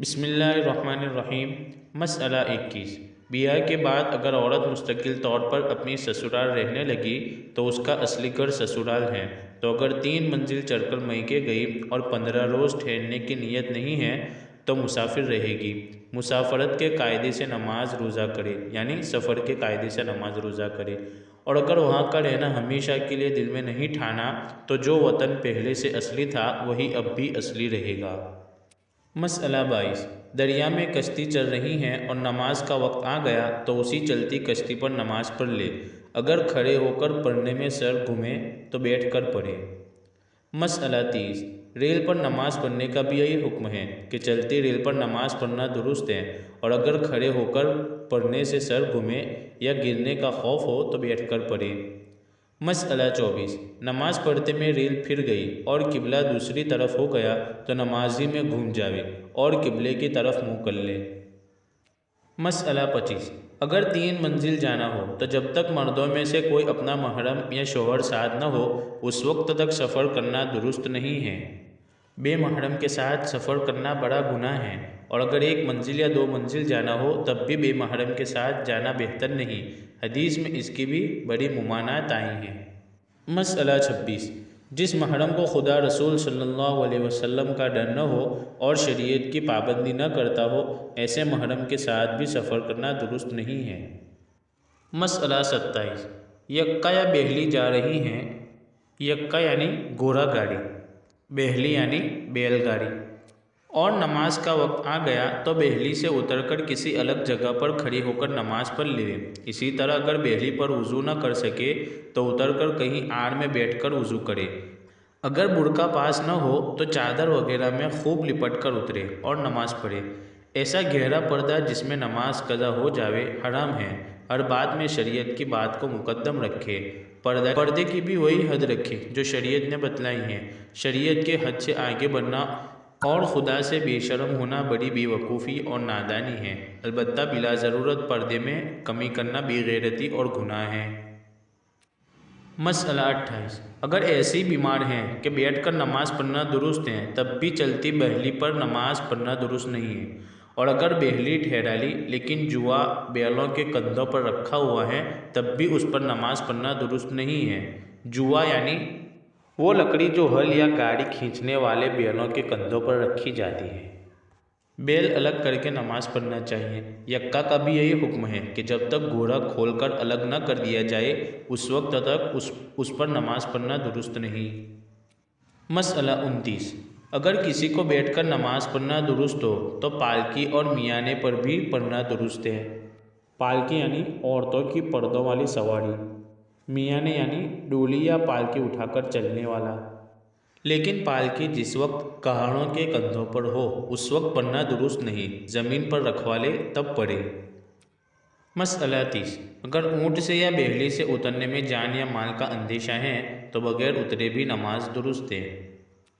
بسم اللہ الرحمن الرحیم۔ مسئلہ 21۔ بیاہ کے بعد اگر عورت مستقل طور پر اپنی سسرال رہنے لگی تو اس کا اصلی گھر سسرال ہے، تو اگر 3 منزل چڑھ کر میکے گئی اور 15 روز ٹھہرنے کی نیت نہیں ہے تو مسافر رہے گی۔ مسافرت کے قاعدے سے نماز روزہ کرے، یعنی سفر کے قاعدے سے نماز روزہ کرے، اور اگر وہاں کا رہنا ہمیشہ کے لیے دل میں نہیں ٹھانا تو جو وطن پہلے سے اصلی تھا وہی اب بھی اصلی رہے گا۔ مسئلہ 22۔ دریا میں کشتی چل رہی ہے اور نماز کا وقت آ گیا تو اسی چلتی کشتی پر نماز پڑھ لے، اگر کھڑے ہو کر پڑھنے میں سر گھومے تو بیٹھ کر پڑھے۔ مسئلہ 30۔ ریل پر نماز پڑھنے کا بھی یہی حکم ہے کہ چلتی ریل پر نماز پڑھنا درست ہے، اور اگر کھڑے ہو کر پڑھنے سے سر گھومے یا گرنے کا خوف ہو تو بیٹھ کر پڑھے۔ مسئلہ 24۔ نماز پڑھتے میں ریل پھر گئی اور قبلہ دوسری طرف ہو گیا تو نمازی میں گھوم جاوے اور قبلے کی طرف منہ کر لے۔ مسئلہ 25۔ اگر 3 منزل جانا ہو تو جب تک مردوں میں سے کوئی اپنا محرم یا شوہر ساتھ نہ ہو اس وقت تک سفر کرنا درست نہیں ہے۔ بے محرم کے ساتھ سفر کرنا بڑا گناہ ہے، اور اگر 1 منزل یا 2 منزل جانا ہو تب بھی بے محرم کے ساتھ جانا بہتر نہیں۔ حدیث میں اس کی بھی بڑی ممانعت آئی ہیں۔ مسئلہ 26۔ جس محرم کو خدا رسول صلی اللہ علیہ وسلم کا ڈر نہ ہو اور شریعت کی پابندی نہ کرتا ہو، ایسے محرم کے ساتھ بھی سفر کرنا درست نہیں ہے۔ مسئلہ 27۔ یکا یا بیہلی جا رہی ہیں۔ یکا یعنی گھوڑا گاڑی، بیہلی یعنی بیل گاڑی، اور نماز کا وقت آ گیا تو بیہلی سے اتر کر کسی الگ جگہ پر کھڑی ہو کر نماز پڑھ لے۔ اسی طرح اگر بیہلی پر وضو نہ کر سکے تو اتر کر کہیں آڑ میں بیٹھ کر وضو کرے۔ اگر برقع پاس نہ ہو تو چادر وغیرہ میں خوب لپٹ کر اترے اور نماز پڑھے۔ ایسا گہرا پردہ جس میں نماز قضا ہو جاوے حرام ہے۔ ہر بات میں شریعت کی بات کو مقدم رکھے۔ پردے کی بھی وہی حد رکھے جو شریعت نے بتلائی ہے۔ شریعت کے حد سے آگے بڑھنا اور خدا سے بے شرم ہونا بڑی بے وقوفی اور نادانی ہے۔ البتہ بلا ضرورت پردے میں کمی کرنا بے غیرتی اور گناہ ہے۔ مسئلہ 28۔ اگر ایسی بیمار ہیں کہ بیٹھ کر نماز پڑھنا درست ہے تب بھی چلتی بیہلی پر نماز پڑھنا درست نہیں ہے، اور اگر بیہلی ٹھہرا لی لیکن جوا بیلوں کے کندھوں پر رکھا ہوا ہے تب بھی اس پر نماز پڑھنا درست نہیں ہے۔ جوا یعنی وہ لکڑی جو ہل یا گاڑی کھینچنے والے بیلوں کے کندھوں پر رکھی جاتی ہے۔ بیل الگ کر کے نماز پڑھنا چاہیے۔ یکا کا بھی یہی حکم ہے کہ جب تک گھوڑا کھول کر الگ نہ کر دیا جائے اس وقت تک اس پر نماز پڑھنا درست نہیں۔ مسئلہ 29۔ اگر کسی کو بیٹھ کر نماز پڑھنا درست ہو تو پالکی اور میانے پر بھی پڑھنا درست ہے۔ پالکی یعنی عورتوں کی پردوں والی سواری، میانے یعنی ڈولی یا پالکی اٹھا کر چلنے والا۔ لیکن پالکی جس وقت کہاڑوں کے کندھوں پر ہو اس وقت پڑھنا درست نہیں، زمین پر رکھوا لے تب پڑھے۔ مسئلہ 30۔ اگر اونٹ سے یا بیہلی سے اترنے میں جان یا مال کا اندیشہ ہے تو بغیر اترے بھی نماز درست ہے۔